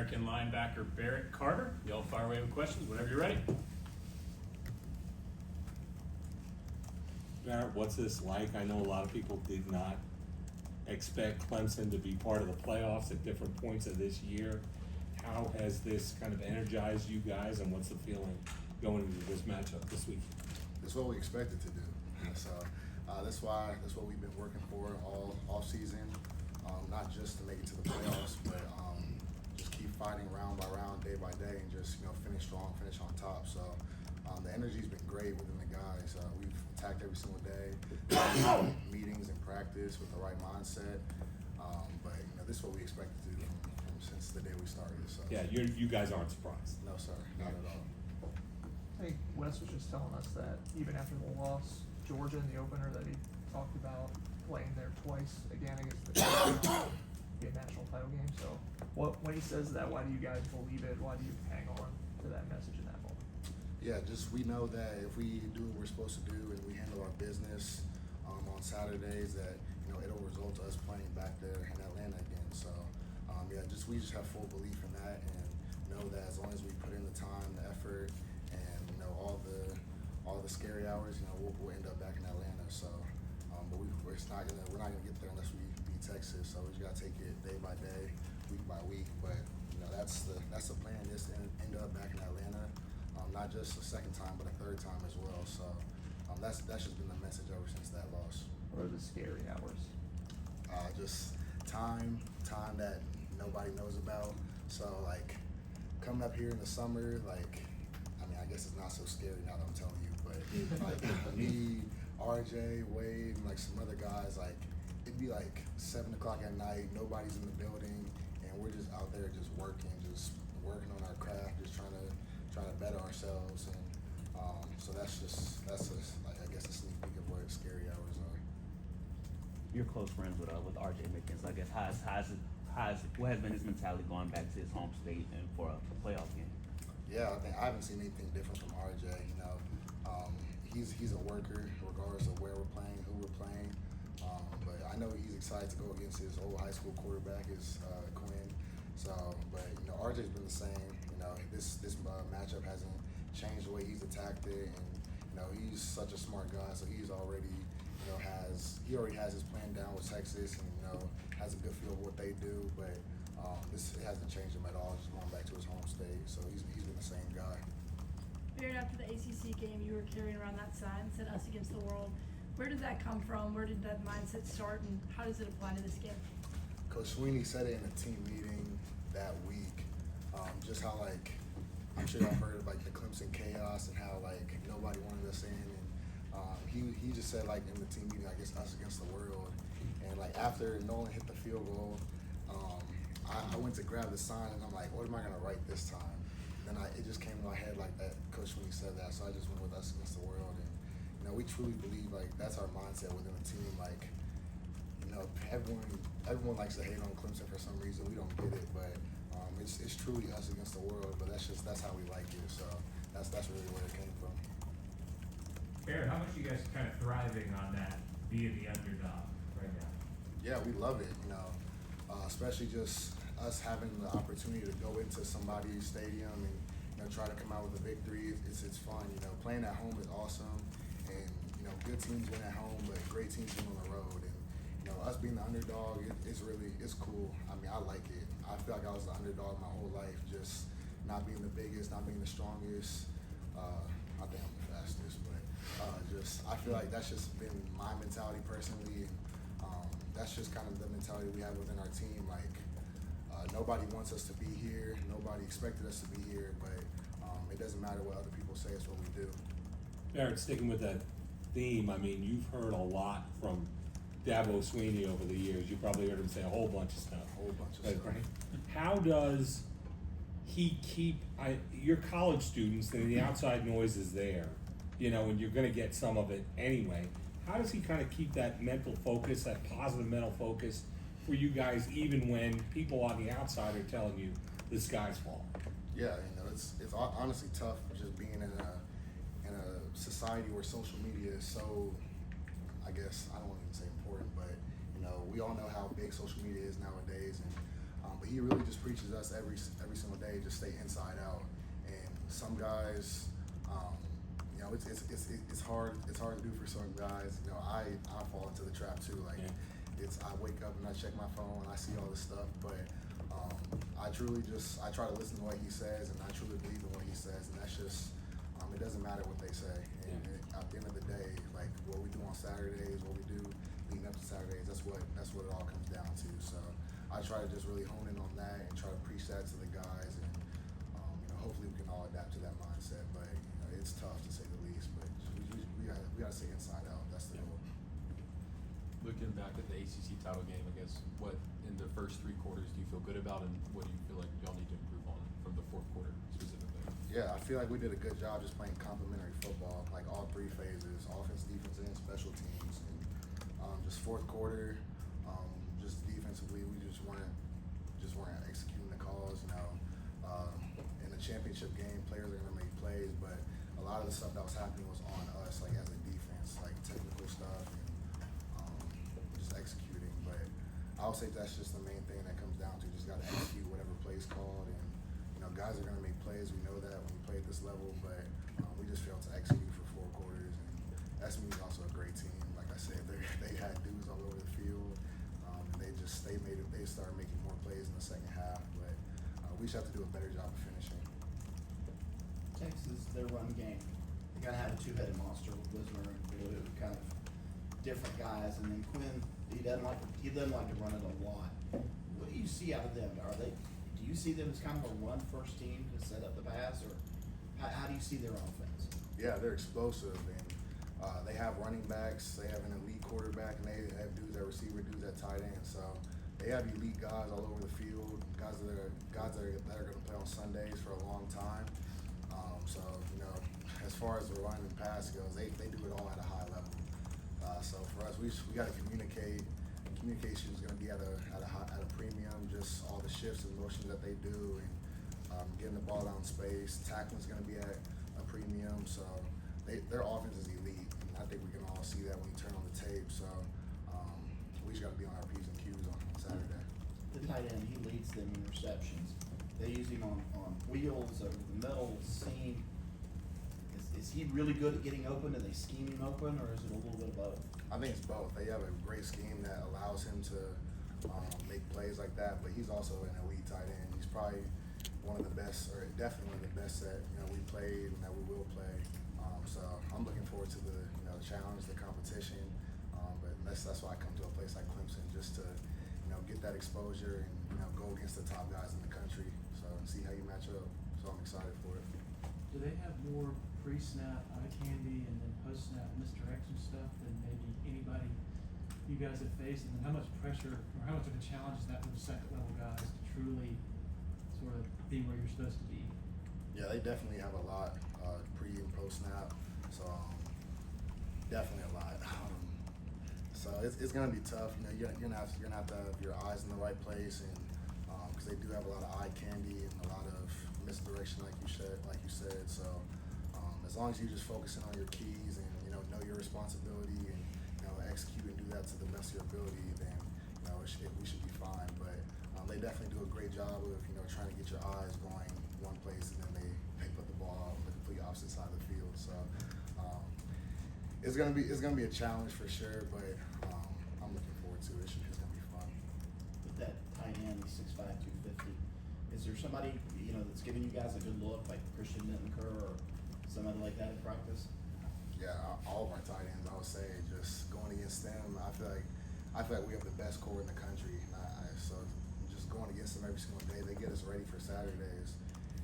All-American linebacker Barrett Carter. Y'all fire away with questions whenever you're ready. Barrett, what's this like? I know a lot of people did not expect Clemson to be part of the playoffs at different points of this year. How has this kind of energized you guys, and what's the feeling going into this matchup this week? That's what we expected to do. So that's what we've been working for all season. Not just to make it to the playoffs, but just keep fighting round by round, day by day, and just finish strong, finish on top. So the energy's been great within the guys. We've attacked every single day, meetings and practice with the right mindset. But this is what we expected to do from since the day we started. So Yeah, you guys aren't surprised. no, sir, not at all. I think Wes was just telling us that even after the loss, Georgia in the opener, that he talked about playing there twice again against the be a national title game. So when he says that, why do you guys believe it? Why do you hang on to that message in that moment? Yeah, just we know that if we do what we're supposed to do and we handle our business on Saturdays, that it'll result to us playing back there in Atlanta again. So we just have full belief in that, and know that as long as we put in the time, the effort, and all the scary hours, we'll end up back in Atlanta. So, but we're not gonna get there unless we beat Texas. So we just gotta take it day by day, week by week. But that's the plan, is to end up back in Atlanta. Not just the second time, but a third time as well. So that's just been the message ever since that loss. What are the scary hours? Just time that nobody knows about. So coming up here in the summer, I guess it's not so scary now that I'm telling you, but me, RJ, Wade, and some other guys, it'd be 7 o'clock at night, nobody's in the building, and we're just out there just working on our craft, just trying to better ourselves. And so that's I guess a sneak peek of what scary hours are. You're close friends with RJ Mickens. I guess what has been his mentality going back to his home state and for a playoff game? Yeah, I haven't seen anything different from RJ. He's a worker regardless of where we're playing, who we're playing. But I know he's excited to go against his old high school quarterback, Quinn. So, but RJ's been the same. This matchup hasn't changed the way he's attacked it, and he's such a smart guy. So he's already already has his plan down with Texas, and has a good feel of what they do. But it hasn't changed him at all. Just going back to his home state. So he's been the same guy. Barrett, after the ACC game, you were carrying around that sign that said "Us Against the World." Where did that come from? Where did that mindset start, and how does it apply to this game? Coach Sweeney said it in a team meeting that week. Just how I'm sure y'all heard of the Clemson chaos and how nobody wanted us in, and he just said in the team meeting, I guess us against the world. And after Nolan hit the field goal, I went to grab the sign and I'm like, what am I gonna write this time? Then it just came to my head that Coach Sweeney said that, so I just went with us against the world. And we truly believe that's our mindset within the team. Everyone likes to hate on Clemson for some reason. We don't get it, but it's truly us against the world. But that's how we like it. So that's really where it came from. Barrett, how much are you guys kind of thriving on that, being the underdog right now? Yeah, we love it. Especially just us having the opportunity to go into somebody's stadium and try to come out with a victory. It's fun. Playing at home is awesome, and good teams win at home, but great teams win on the road. And us being the underdog, it's cool. I like it. I feel like I was the underdog my whole life, just not being the biggest, not being the strongest. I think I'm the fastest, but I feel like that's just been my mentality personally. That's just kind of the mentality we have within our team. Nobody wants us to be here. Nobody expected us to be here, but it doesn't matter what other people say. It's what we do. Barrett, sticking with that theme, you've heard a lot from Dabo Sweeney over the years. You probably heard him say a whole bunch of stuff. A whole bunch of stuff. Right? How does he keep your college students, and the outside noise is there, and you're going to get some of it anyway. How does he kind of keep that mental focus, that positive mental focus for you guys, even when people on the outside are telling you the sky's falling? Yeah, it's honestly tough just being in a society where social media is so, I guess, I don't want to even say important, but we all know how big social media is nowadays, and but he really just preaches us every single day, just stay inside out. And some guys, you know, it's hard to do for some guys. You know, I fall into the trap too. Like, I wake up and I check my phone and I see all this stuff, but I try to listen to what he says, and I truly believe in what he says, and that's just, it doesn't matter what they say. And at the end of the day, like, what we do on Saturdays, what we do leading up to Saturdays, that's what it all comes down to. So I try to just really hone in on that and try to preach that to the guys, and you know, hopefully we can all adapt to that mindset. But you know, it's tough to say the least. But we gotta stay inside out. That's the goal. Looking back at the ACC title game, I guess, what in the first 3 quarters do you feel good about, and what do you feel like y'all need to improve on from the fourth quarter specifically? Yeah, I feel like we did a good job just playing complementary football, like all 3 phases, offense, defense, and special teams. And just fourth quarter, just defensively, we just weren't executing the calls. You know, in the championship game, players are gonna make plays, but a lot of the stuff that was happening was on us, like as a defense, like technical stuff and just executing. But I would say that's just the main thing that comes down to. Just gotta execute whatever play's called, and you know, guys are gonna make plays. We know that when we play at this level, but we just failed to execute for 4 quarters. And SMU is also a great team. Like I said, they had dudes all over the field. They started making more plays in the second half, but we just have to do a better job of finishing. Texas, their run game, they gotta have a 2-headed monster with Wisner and Blue, kind of different guys, and then Quinn, he doesn't like to run it a lot. What do you see out of them? Do you see them as kind of a run first team to set up the pass, or how do you see their offense? Yeah, they're explosive, and they have running backs. They have an elite quarterback, and they have dudes at receiver, dudes at tight end. So they have elite guys all over the field, guys that are going to play on Sundays for a long time. So you know, as far as the run and pass goes, they do it all at a high level. So for us, we got to communicate. Communication is going to be at a premium. Just all the shifts and motions that they do, and getting the ball down space. Tackling is going to be at a premium. So their offense is elite, and I think we can all see that when you turn on the tape. So we just got to be on our P's and Q's on Saturday. The tight end, he leads them in receptions. They use him on wheels over the middle, seam. Is he really good at getting open? Do they scheme him open, or is it a little bit of both? I think it's both. They have a great scheme that allows him to make plays like that, but he's also an elite tight end. He's probably one of the best, or definitely one of the best that we played and that we will play. So I'm looking forward to the challenge, the competition. But that's why I come to a place like Clemson, just to get that exposure and go against the top guys in the country. So see how you match up. So I'm excited for it. Do they have more pre-snap eye candy and then post-snap misdirection stuff than maybe anybody you guys have faced? And then how much pressure or how much of a challenge is that for the second level guys to truly sort of be where you're supposed to be? Yeah, they definitely have a lot pre and post snap. So definitely a lot. So it's gonna be tough. You're gonna have to have your eyes in the right place, and because they do have a lot of eye candy and a lot of misdirection, like you said. So as long as you're just focusing on your keys and know your responsibility and execute and do that to the best of your ability, then we should be fine. But they definitely do a great job of trying to get your eyes going one place, and then they put the ball on the complete opposite side of the field. So it's gonna be a challenge for sure, but I'm looking forward to it. It's gonna be fun. With that tight end, 6'5", 250, is there somebody that's giving you guys a good look, like Christian Nittenker or somebody like that in practice? Yeah, all of our tight ends, I would say, just going against them, I feel like we have the best core in the country. And so just going against them every single day, they get us ready for Saturdays.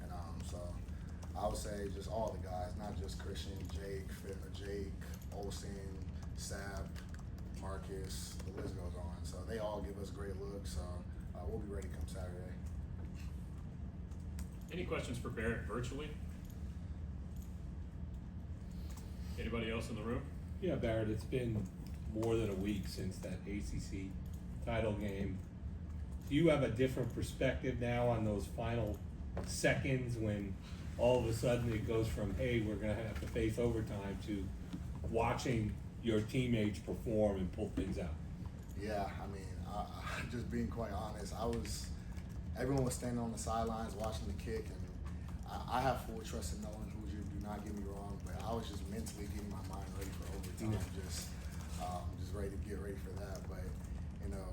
And so I would say just all the guys, not just Christian, Jake, Olsen, Sapp, Marcus, the list goes on. So they all give us great looks. So we'll be ready come Saturday. Any questions for Barrett virtually? Anybody else in the room? Yeah, Barrett, it's been more than a week since that ACC title game. Do you have a different perspective now on those final seconds when all of a sudden it goes from, hey, we're going to have to face overtime, to watching your teammates perform and pull things out? Yeah, I mean, just being quite honest, everyone was standing on the sidelines watching the kick, and I have full trust in knowing Hoosier. Do not get me wrong, but I was just mentally getting my mind ready for overtime, just ready to get ready for that. But you know,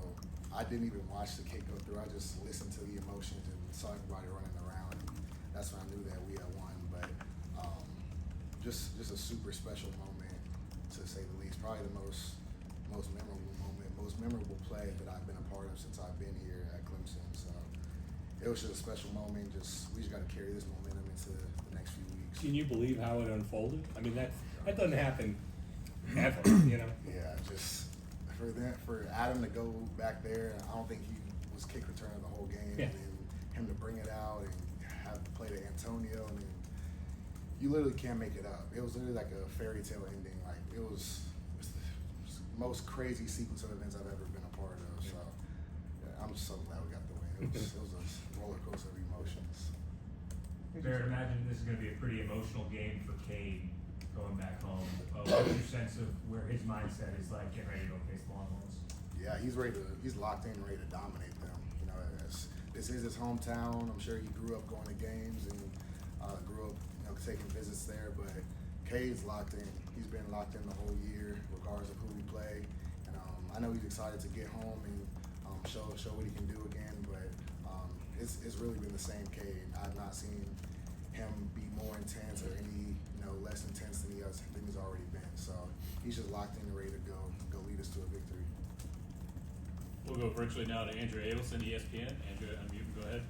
I didn't even watch the kick go through. I just listened to the emotions and saw everybody running around, and that's when I knew that we had won. But just a super special moment, to say the least. Probably the most memorable moment, most memorable play that I've been a part of since I've been here at Clemson. So it was just a special moment. We just got to carry this momentum into the next few weeks. Can you believe how it unfolded? I mean, that doesn't happen ever, you know? Yeah, just for Adam to go back there, I don't think he was kick returner the whole game, Yeah. and then him to bring it out and have to play to Antonio, and then you literally can't make it up. It was literally like a fairy tale ending. Like it was the most crazy sequence of events I've ever been a part of. So yeah, I'm so glad we got the win. It was a roller coaster of emotions. Barrett, imagine this is gonna be a pretty emotional game for Cade going back home. What's your sense of where his mindset is like getting ready to go face the Longhorns? Yeah, he's locked in, ready to dominate them. You know, this is his hometown. I'm sure he grew up going to games and grew up, you know, taking visits there. But Cade's locked in. He's been locked in the whole year, regardless of who we play. And I know he's excited to get home and show what he can do again. But it's really been the same Cade. I've not seen him be more intense or any less intense than he's already been. So he's just locked in and ready to go lead us to a victory. We'll go virtually now to Andrew Abelson, ESPN. Andrew, unmute and go ahead.